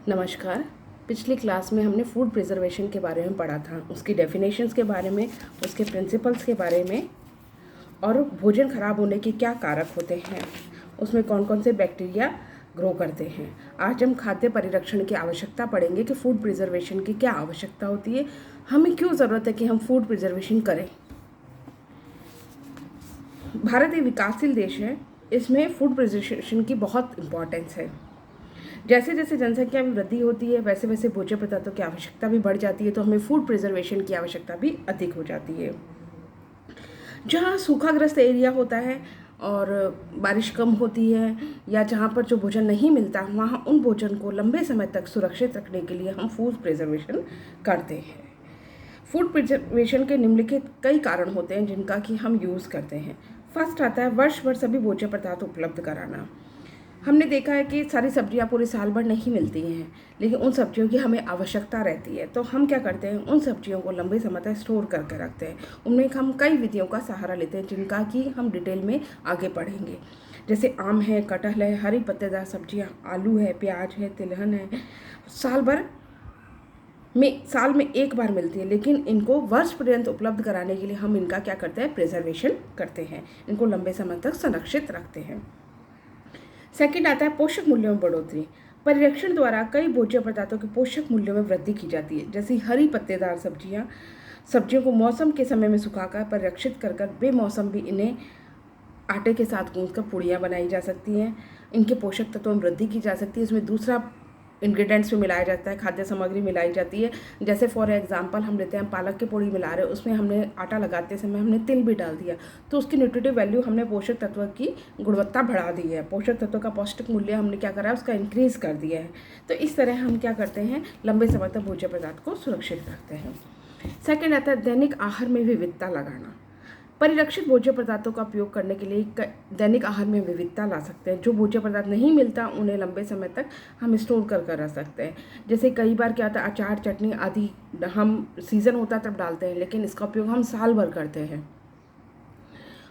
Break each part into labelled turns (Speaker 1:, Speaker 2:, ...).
Speaker 1: नमस्कार। पिछली क्लास में हमने फूड प्रिजर्वेशन के बारे में पढ़ा था, उसकी डेफिनेशंस के बारे में, उसके प्रिंसिपल्स के बारे में और भोजन खराब होने के क्या कारक होते हैं, उसमें कौन कौन से बैक्टीरिया ग्रो करते हैं। आज हम खाद्य परिरक्षण की आवश्यकता पढ़ेंगे कि फूड प्रिजर्वेशन की क्या आवश्यकता होती है, हमें क्यों ज़रूरत है कि हम फूड प्रिजर्वेशन करें। भारत एक विकासशील देश है, इसमें फूड प्रिजर्वेशन की बहुत इम्पॉर्टेंस है। जैसे जैसे जनसंख्या में वृद्धि होती है वैसे वैसे भोज्य पदार्थों की आवश्यकता भी बढ़ जाती है, तो हमें फूड प्रिजर्वेशन की आवश्यकता भी अधिक हो जाती है। जहाँ सूखाग्रस्त एरिया होता है और बारिश कम होती है या जहाँ पर जो भोजन नहीं मिलता, वहाँ उन भोजन को लंबे समय तक सुरक्षित रखने के लिए हम फूड प्रिजर्वेशन करते हैं। फूड प्रिजर्वेशन के निम्नलिखित कई कारण होते हैं जिनका कि हम यूज़ करते हैं। फर्स्ट आता है वर्ष भर सभी भोज्य पदार्थ उपलब्ध कराना। हमने देखा है कि सारी सब्जियां पूरे साल भर नहीं मिलती हैं, लेकिन उन सब्जियों की हमें आवश्यकता रहती है, तो हम क्या करते हैं, उन सब्जियों को लंबे समय तक स्टोर करके रखते हैं। उनमें हम कई विधियों का सहारा लेते हैं जिनका कि हम डिटेल में आगे पढ़ेंगे। जैसे आम है, कटहल है, हरी पत्तेदार सब्जियाँ, आलू है, प्याज है, तिलहन है, साल में एक बार मिलती है, लेकिन इनको वर्ष पर्यंत उपलब्ध कराने के लिए हम इनका क्या करते हैं, प्रिजर्वेशन करते हैं, इनको लंबे समय तक संरक्षित रखते हैं। सेकंड आता है पोषक मूल्यों में बढ़ोतरी। परिरक्षण द्वारा कई भोज्य पदार्थों के पोषक मूल्यों में वृद्धि की जाती है। जैसे हरी पत्तेदार सब्जियों को मौसम के समय में सुखाकर परिरक्षित कर बेमौसम भी इन्हें आटे के साथ गूंथकर पुड़ियाँ बनाई जा सकती हैं। इनके पोषक तत्वों में वृद्धि की जा सकती है। इसमें दूसरा इंग्रेडिएंट्स में मिलाया जाता है, खाद्य सामग्री मिलाई जाती है। जैसे फॉर एग्जांपल हम लेते हैं, पालक की पूड़ी मिला रहे हैं, उसमें हमने आटा लगाते समय हमने तिल भी डाल दिया, तो उसकी न्यूट्रिटिव वैल्यू, हमने पोषक तत्व की गुणवत्ता बढ़ा दी है, पोषक तत्व का पौष्टिक मूल्य हमने क्या करा है, उसका इंक्रीज कर दिया है। तो इस तरह हम क्या करते हैं, लंबे समय तक भोज्य पदार्थ को सुरक्षित रखते हैं। सेकेंड आता है दैनिक आहार में विविधता लगाना। परिरक्षित भोज्य पदार्थों का उपयोग करने के लिए दैनिक आहार में विविधता ला सकते हैं। जो भोज्य पदार्थ नहीं मिलता उन्हें लंबे समय तक हम स्टोर कर रख सकते हैं। जैसे कई बार क्या होता है, अचार, चटनी आदि हम सीज़न होता है तब डालते हैं, लेकिन इसका उपयोग हम साल भर करते हैं।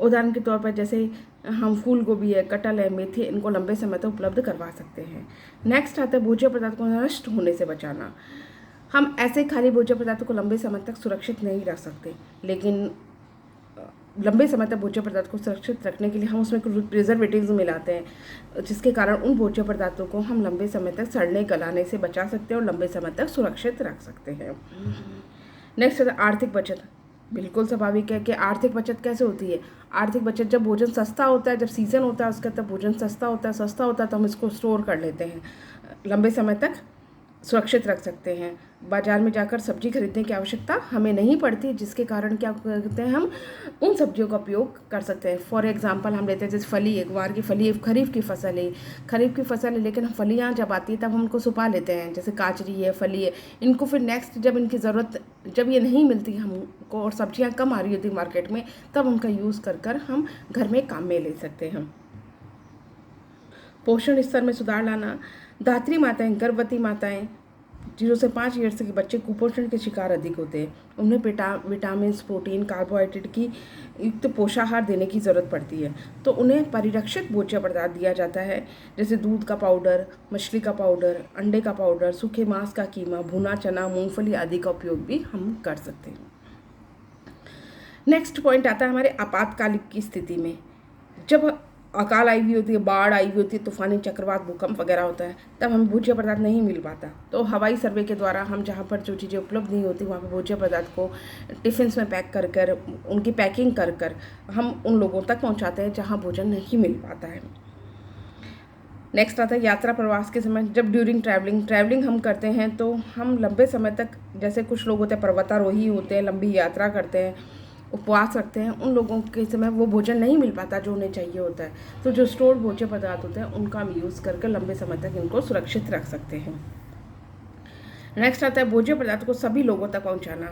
Speaker 1: उदाहरण के तौर पर जैसे हम फूल गोभी है, कटहल है, मेथी, इनको लंबे समय तक उपलब्ध करवा सकते हैं। नेक्स्ट आता है भोज्य पदार्थ को नष्ट होने से बचाना। हम ऐसे खाली भोज्य पदार्थों को लंबे समय तक सुरक्षित नहीं रख सकते, लेकिन लंबे समय तक भोज्य पदार्थ को सुरक्षित रखने के लिए हम उसमें कुछ प्रिजर्वेटिव्स मिलाते हैं, जिसके कारण उन भोज्य पदार्थों को हम लंबे समय तक सड़ने गलाने से बचा सकते हैं और लंबे समय तक सुरक्षित रख सकते हैं। नेक्स्ट है आर्थिक बचत। बिल्कुल स्वाभाविक है कि आर्थिक बचत कैसे होती है। आर्थिक बचत जब भोजन सस्ता होता है, जब सीज़न होता है उसका, तब भोजन सस्ता होता है तो हम इसको स्टोर कर लेते हैं, लंबे समय तक सुरक्षित रख सकते हैं। बाज़ार में जाकर सब्जी खरीदने की आवश्यकता हमें नहीं पड़ती, जिसके कारण क्या करते हैं, हम उन सब्जियों का उपयोग कर सकते हैं। फॉर एग्जांपल हम लेते हैं जैसे फली, एक बार की फली खरीफ की फसल है, लेकिन फलियाँ जब आती है तब हम उनको छुपा लेते हैं, जैसे काचरी है, फली है, इनको फिर नेक्स्ट जब इनकी ज़रूरत, जब ये नहीं मिलती हमको और सब्जियाँ कम आ रही होती मार्केट में, तब उनका यूज़ कर हम घर में काम में ले सकते हैं। पोषण स्तर में सुधार लाना। धात्री माताएं, गर्भवती माताएं, 0 से 5 ईयर्स के बच्चे कुपोषण के शिकार अधिक होते हैं। उन्हें विटामिन, प्रोटीन, कार्बोहाइड्रेट की युक्त पोषाहार देने की ज़रूरत पड़ती है, तो उन्हें परिरक्षित भोज्य पदार्थ दिया जाता है, जैसे दूध का पाउडर, मछली का पाउडर, अंडे का पाउडर, सूखे मांस का कीमा, भुना चना, मूंगफली आदि का उपयोग भी हम कर सकते हैं। नेक्स्ट पॉइंट आता है हमारे आपातकालिक की स्थिति में। जब अकाल आई हुई होती है, बाढ़ आई हुई होती है, तूफानी चक्रवात, भूकंप वगैरह होता है, तब हमें भोज्य पदार्थ नहीं मिल पाता, तो हवाई सर्वे के द्वारा हम जहाँ पर जो चीज़ें उपलब्ध नहीं होती वहाँ पर भोज्य पदार्थ को टिफ़िन्स में पैक कर उनकी पैकिंग कर हम उन लोगों तक पहुँचाते हैं जहाँ भोजन नहीं मिल पाता है। नेक्स्ट आता है यात्रा प्रवास के समय। जब ड्यूरिंग ट्रैवलिंग हम करते हैं तो हम लंबे समय तक, जैसे कुछ लोग होते हैं पर्वतारोही होते हैं, लंबी यात्रा करते हैं, उपवास रखते हैं, उन लोगों के समय वो भोजन नहीं मिल पाता जो उन्हें चाहिए होता है, तो जो स्टोर्ड भोज्य पदार्थ होते हैं उनका हम यूज़ करके लंबे समय तक इनको सुरक्षित रख सकते हैं। नेक्स्ट आता है भोज्य पदार्थ को सभी लोगों तक पहुंचाना।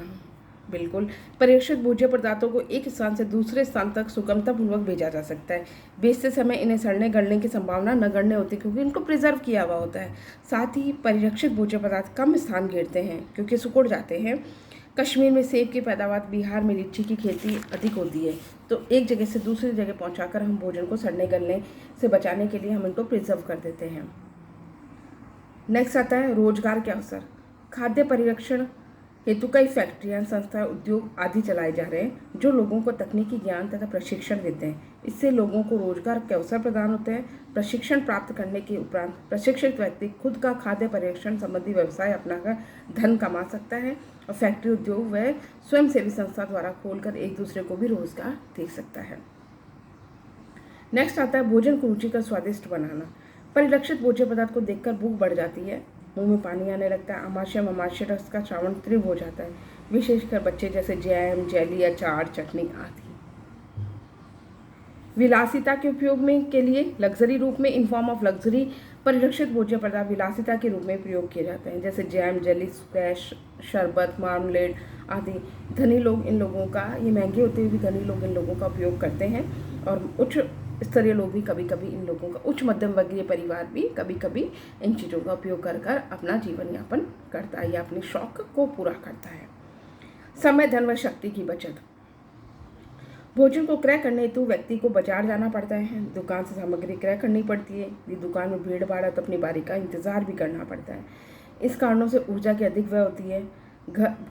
Speaker 1: बिल्कुल, परिरक्षित भोज्य पदार्थों को एक स्थान से दूसरे स्थान तक सुगमतापूर्वक भेजा जा सकता है। भेजते समय इन्हें सड़ने गलने की संभावना नगण्य होती है, क्योंकि इनको प्रिजर्व किया हुआ होता है। साथ ही परिरक्षित भोज्य पदार्थ कम स्थान घेरते हैं क्योंकि सिकुड़ जाते हैं। कश्मीर में सेब की पैदावार, बिहार में लीची की खेती अधिक होती है, तो एक जगह से दूसरी जगह पहुंचाकर हम भोजन को सड़ने गलने से बचाने के लिए हम इनको प्रिजर्व कर देते हैं। नेक्स्ट आता है रोजगार के अवसर। खाद्य परिरक्षण हेतु कई फैक्ट्रियां, संस्थाएं, उद्योग आदि चलाए जा रहे हैं जो लोगों को तकनीकी ज्ञान तथा प्रशिक्षण देते हैं। इससे लोगों को रोजगार के अवसर प्रदान होते हैं। प्रशिक्षण प्राप्त करने के उपरांत प्रशिक्षित व्यक्ति खुद का खाद्य परिरक्षण संबंधी व्यवसाय अपनाकर धन कमा सकता है और फैक्ट्री, उद्योग व स्वयंसेवी संस्था द्वारा खोलकर एक दूसरे को भी रोजगार दे सकता है। नेक्स्ट आता है भोजन को रुचिकर स्वादिष्ट बनाना। परिरक्षित भोज्य पदार्थ को देखकर भूख बढ़ जाती है, मुंह में पानी आने लगता है, आमाशय रस का श्रावण तीव्र हो जाता है, विशेषकर बच्चे, जैसे जैम, जेली, अचार, चटनी आदि। विलासिता के उपयोग में के लिए लग्जरी रूप में इन फॉर्म ऑफ लग्जरी परिरक्षित भोज्य पदार्थ विलासिता के रूप में प्रयोग किए जाते हैं, जैसे जैम, जेली, स्क्वैश, शरबत, मार्मलेड आदि। धनी लोग इन लोगों का, ये महंगे होते हुए भी धनी लोग इन लोगों का उपयोग करते हैं और उच्च स्तरीय लोग भी कभी कभी इन लोगों का, उच्च मध्यम वर्गीय परिवार भी कभी कभी इन चीज़ों का उपयोग कर अपना जीवन यापन करता है या अपने शौक को पूरा करता है। समय, धन व शक्ति की बचत। भोजन को क्रय करने हेतु व्यक्ति को बाजार जाना पड़ता है, दुकान से सामग्री क्रय करनी पड़ती है। यदि दुकान में भीड़ भाड़ है तो अपनी बारी का इंतजार भी करना पड़ता है। इस कारणों से ऊर्जा की अधिक व्यय होती है।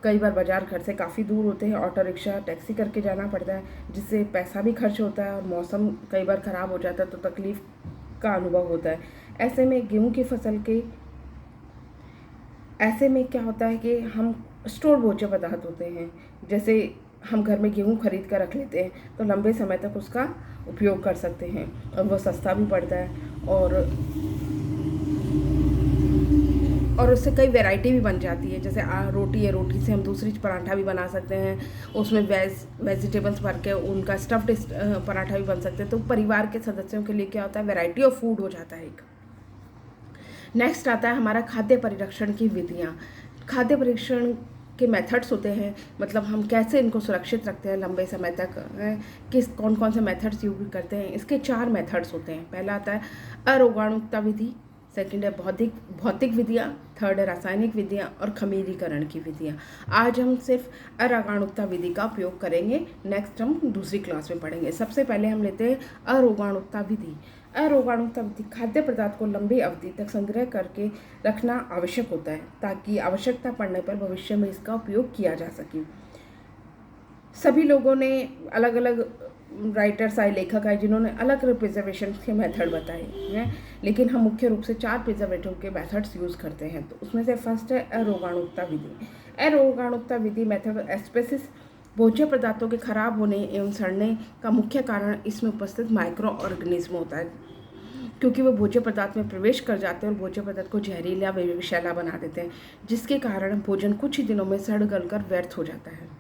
Speaker 1: कई बार बाजार घर से काफ़ी दूर होते हैं, ऑटो रिक्शा, टैक्सी करके जाना पड़ता है, जिससे पैसा भी खर्च होता है और मौसम कई बार ख़राब हो जाता है तो तकलीफ का अनुभव होता है। ऐसे में गेहूं की फसल के ऐसे में क्या होता है कि हम स्टोर भोज्य पदार्थ होते हैं, जैसे हम घर में गेहूं खरीद कर रख लेते हैं तो लंबे समय तक उसका उपयोग कर सकते हैं और वह सस्ता भी पड़ता है और उससे कई वैरायटी भी बन जाती है। जैसे रोटी है, रोटी से हम दूसरी पराठा भी बना सकते हैं, उसमें वेजिटेबल्स भर के उनका स्टफ्ड पराठा भी बन सकते हैं। तो परिवार के सदस्यों के लिए क्या होता है, वैरायटी ऑफ फूड हो जाता है एक। नेक्स्ट आता है हमारा खाद्य परिरक्षण की विधियाँ। खाद्य परिरक्षण के मेथड्स होते हैं, मतलब हम कैसे इनको सुरक्षित रखते हैं लंबे समय तक, कौन कौन से मेथड्स यूज करते हैं। इसके 4 मेथड्स होते हैं। पहला आता है अरोगाणुकता विधि, सेकंड है भौतिक विधियाँ, थर्ड है रासायनिक विधियाँ और खमीरीकरण की विधियाँ। आज हम सिर्फ अरोगाणुकता विधि का उपयोग करेंगे, नेक्स्ट हम दूसरी क्लास में पढ़ेंगे। सबसे पहले हम लेते हैं अरोगाणुकता विधि। अरोगाणुकता विधि खाद्य पदार्थ को लंबी अवधि तक संग्रह करके रखना आवश्यक होता है ताकि आवश्यकता पड़ने पर भविष्य में इसका उपयोग किया जा सके। सभी लोगों ने, अलग अलग राइटर्स आए, लेखक आए, जिन्होंने अलग अलग प्रिजर्वेशन के मेथड बताए हैं, लेकिन हम मुख्य रूप से 4 प्रिजर्वेटिव के मेथड्स यूज़ करते हैं। तो उसमें से फर्स्ट है अरोगाणुकता विधि। अरोगाणुकता विधि मेथड एस्पेसिस भोज्य पदार्थों के खराब होने एवं सड़ने का मुख्य कारण इसमें उपस्थित माइक्रो ऑर्गेनिज्म होता है, क्योंकि वो भोज्य पदार्थ में प्रवेश कर जाते हैं और भोज्य पदार्थ को जहरीला व विषैला बना देते हैं, जिसके कारण भोजन कुछ ही दिनों में सड़ गल कर व्यर्थ हो जाता है।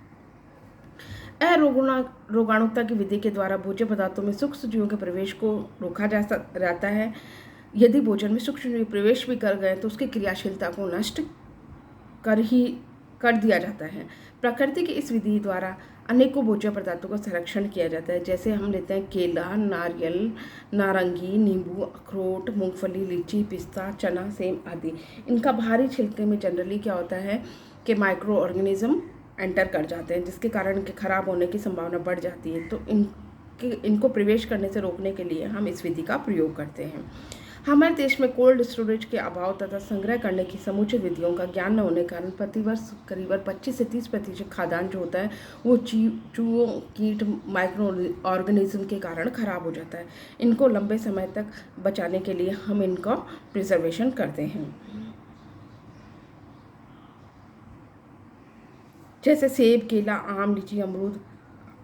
Speaker 1: अरोगाणुकता की विधि के द्वारा भोज्य पदार्थों में सूक्ष्म जीवों के प्रवेश को रोका जाता है। यदि भोजन में सूक्ष्म जीव प्रवेश भी कर गए तो उसकी क्रियाशीलता को नष्ट कर दिया जाता है। प्रकृति की इस विधि द्वारा अनेकों भोज्य पदार्थों का संरक्षण किया जाता है, जैसे हम लेते हैं केला, नारियल, नारंगी, नींबू, अखरोट, मूंगफली, लीची, पिस्ता, चना, सेब आदि। इनका बाहरी छिलके में जनरली क्या होता है कि माइक्रो ऑर्गेनिज्म एंटर कर जाते हैं, जिसके कारण इनके खराब होने की संभावना बढ़ जाती है। तो इनको प्रवेश करने से रोकने के लिए हम इस विधि का प्रयोग करते हैं। हमारे देश में कोल्ड स्टोरेज के अभाव तथा संग्रह करने की समुचित विधियों का ज्ञान न होने के कारण प्रतिवर्ष करीबन 25 से 30% खाद्यान्न जो होता है वो चूहों, कीट, माइक्रो ऑर्गेनिज्म के कारण खराब हो जाता है। इनको लंबे समय तक बचाने के लिए हम इनका प्रिजर्वेशन करते हैं। जैसे सेब, केला, आम, लीची, अमरूद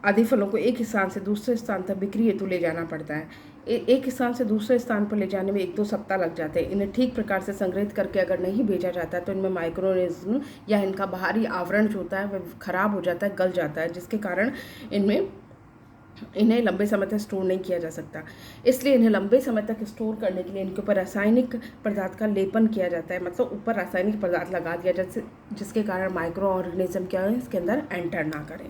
Speaker 1: आदि फलों को एक स्थान से दूसरे स्थान तक बिक्री हेतु ले जाना पड़ता है। एक स्थान से दूसरे स्थान पर ले जाने में 1-2 सप्ताह लग जाते हैं। इन्हें ठीक प्रकार से संग्रहित करके अगर नहीं भेजा जाता तो इनमें माइक्रोऑर्गेनिज्म या इनका बाहरी आवरण जो होता है वह खराब हो जाता है, गल जाता है, जिसके कारण इन्हें लंबे समय तक स्टोर नहीं किया जा सकता। इसलिए इन्हें लंबे समय तक स्टोर करने के लिए इनके ऊपर रासायनिक पदार्थ का लेपन किया जाता है, मतलब ऊपर रासायनिक पदार्थ लगा दिया जाता है, जिसके कारण माइक्रो ऑर्गेनिज्म क्या है इसके अंदर एंटर ना करें।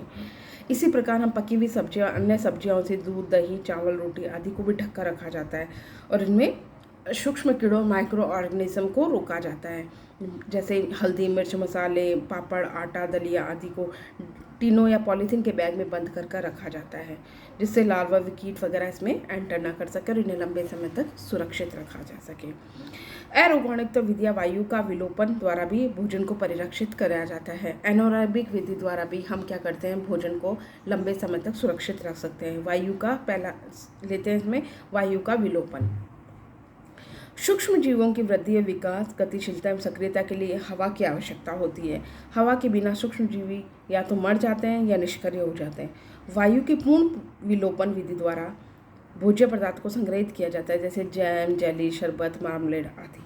Speaker 1: इसी प्रकार हम पकी हुई सब्जियां, अन्य सब्जियों से दूध, दही, चावल, रोटी आदि को भी ढक कर रखा जाता है और इनमें सूक्ष्म कीड़ों माइक्रो ऑर्गेनिज्म को रोका जाता है। जैसे हल्दी, मिर्च, मसाले, पापड़, आटा, दलिया आदि को टीनों या पॉलीथीन के बैग में बंद कर रखा जाता है, जिससे लार्वा, कीट वगैरह इसमें एंटर ना कर सके और इन्हें लंबे समय तक सुरक्षित रखा जा सके। एरोगोनिक विधियाँ वायु का विलोपन द्वारा भी भोजन को परिरक्षित कराया जाता है। एनोरेबिक विधि द्वारा भी हम क्या करते हैं, भोजन को लंबे समय तक सुरक्षित रख सकते हैं। वायु का पहला लेते हैं इसमें वायु का विलोपन। सूक्ष्म जीवों की वृद्धि, विकास, गतिशीलता एवं सक्रियता के लिए हवा की आवश्यकता होती है। हवा के बिना सूक्ष्म जीवी या तो मर जाते हैं या निष्क्रिय हो जाते हैं। वायु के पूर्ण विलोपन विधि द्वारा भोज्य पदार्थ को संग्रहित किया जाता है, जैसे जैम, जेली, शरबत, मार्मलेड आदि।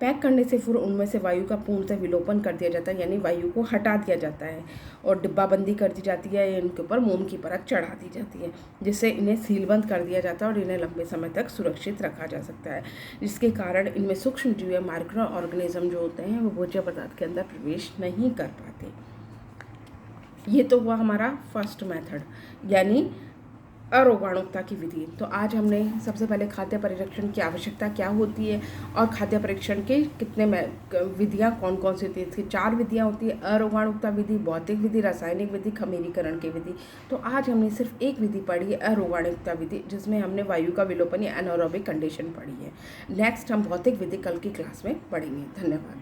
Speaker 1: पैक करने से पूर्व उनमें से वायु का पूर्णतः विलोपन कर दिया जाता है, यानी वायु को हटा दिया जाता है और डिब्बाबंदी कर दी जाती है या इनके ऊपर मोम की परत चढ़ा दी जाती है, जिससे इन्हें सीलबंद कर दिया जाता है और इन्हें लंबे समय तक सुरक्षित रखा जा सकता है, जिसके कारण इनमें सूक्ष्म जीव या माइक्रो ऑर्गेनिज्म जो होते हैं वो भोज्य पदार्थ के अंदर प्रवेश नहीं कर पाते। ये तो हुआ हमारा फर्स्ट मेथड, यानी अरोगाणुकता की विधि। तो आज हमने सबसे पहले खाद्य परीक्षण की आवश्यकता क्या होती है और खाद्य परीक्षण के कितने विधियाँ कौन कौन सी होती है। इसकी 4 विधियाँ होती है, अरोगाणुकता विधि, भौतिक विधि, रासायनिक विधि, खमीरीकरण की विधि। तो आज हमने सिर्फ एक विधि पढ़ी है, अरोगाणुकता विधि, जिसमें हमने वायु का विलोपन या एनारोबिक कंडीशन पढ़ी है। नेक्स्ट हम भौतिक विधि कल की क्लास में पढ़ेंगे। धन्यवाद।